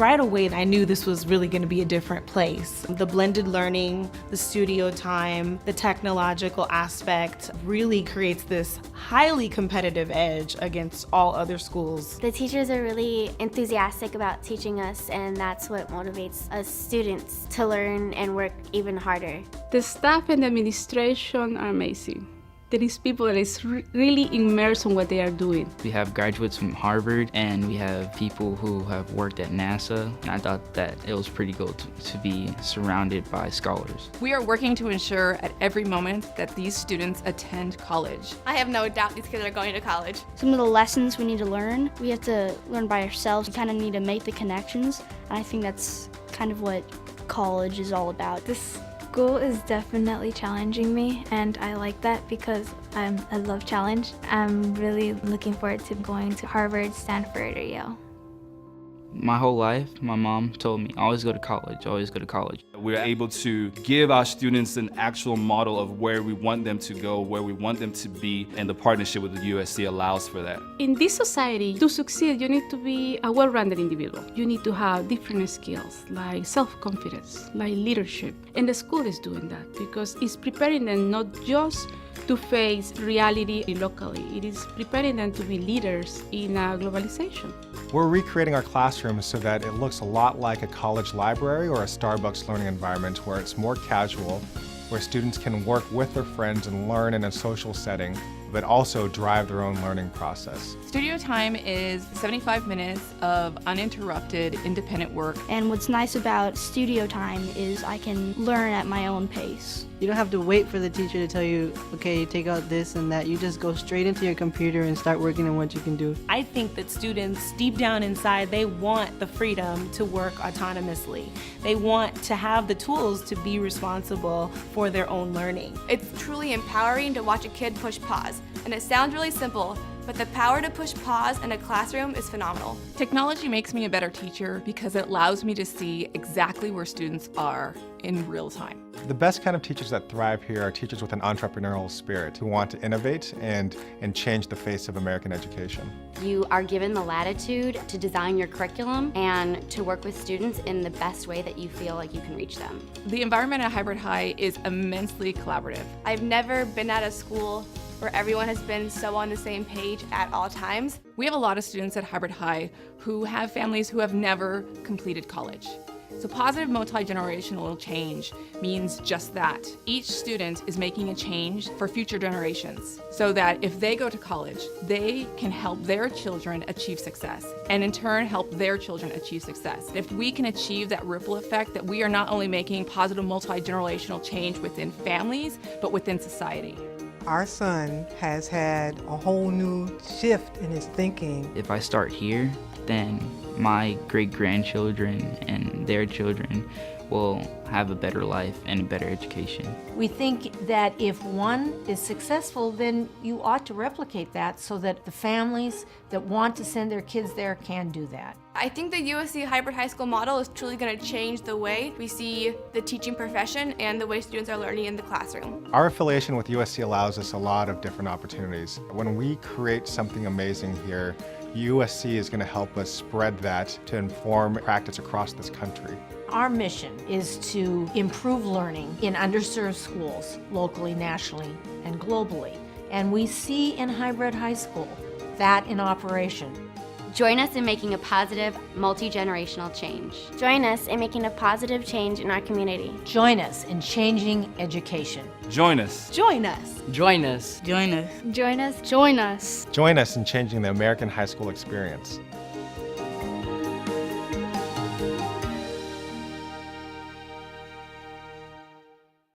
Right away, I knew this was really going to be a different place. The blended learning, the studio time, the technological aspect really creates this highly competitive edge against all other schools. The teachers are really enthusiastic about teaching us, and that's what motivates us students to learn and work even harder. The staff and the administration are amazing. There is people that is really immersed in what they are doing. We have graduates from Harvard, and we have people who have worked at NASA. And I thought that it was pretty cool to be surrounded by scholars. We are working to ensure at every moment that these students attend college. I have no doubt these kids are going to college. Some of the lessons we need to learn, we have to learn by ourselves. We kind of need to make the connections, and I think that's kind of what college is all about. This school is definitely challenging me, and I like that because I love challenge. I'm really looking forward to going to Harvard, Stanford, or Yale. My whole life, my mom told me, always go to college, always go to college. We're able to give our students an actual model of where we want them to go, where we want them to be, and the partnership with the USC allows for that. In this society, to succeed, you need to be a well-rounded individual. You need to have different skills like self-confidence, like leadership. And the school is doing that because it's preparing them not just to face reality locally. It is preparing them to be leaders in globalization. We're recreating our classrooms so that it looks a lot like a college library or a Starbucks learning environment where it's more casual, where students can work with their friends and learn in a social setting, but also drive their own learning process. Studio time is 75 minutes of uninterrupted, independent work. And what's nice about studio time is I can learn at my own pace. You don't have to wait for the teacher to tell you, okay, take out this and that. You just go straight into your computer and start working on what you can do. I think that students, deep down inside, they want the freedom to work autonomously. They want to have the tools to be responsible for their own learning. It's truly empowering to watch a kid push pause. And it sounds really simple, but the power to push pause in a classroom is phenomenal. Technology makes me a better teacher because it allows me to see exactly where students are in real time. The best kind of teachers that thrive here are teachers with an entrepreneurial spirit who want to innovate and change the face of American education. You are given the latitude to design your curriculum and to work with students in the best way that you feel like you can reach them. The environment at Hybrid High is immensely collaborative. I've never been at a school where everyone has been so on the same page at all times. We have a lot of students at Hybrid High who have families who have never completed college. So positive multi-generational change means just that. Each student is making a change for future generations so that if they go to college, they can help their children achieve success and in turn help their children achieve success. If we can achieve that ripple effect, that we are not only making positive multi-generational change within families, but within society. Our son has had a whole new shift in his thinking. If I start here, then my great-grandchildren and their children will have a better life and a better education. We think that if one is successful, then you ought to replicate that so that the families that want to send their kids there can do that. I think the USC Hybrid High School model is truly going to change the way we see the teaching profession and the way students are learning in the classroom. Our affiliation with USC allows us a lot of different opportunities. When we create something amazing here, USC is going to help us spread that to inform practice across this country. Our mission is to improve learning in underserved schools, locally, nationally, and globally. And we see in Hybrid High School that in operation. Join us in making a positive, multi-generational change. Join us in making a positive change in our community. Join us in changing education. Join us. Join us. Join us. Join us. Join us. Join us. Join us in changing the American high school experience.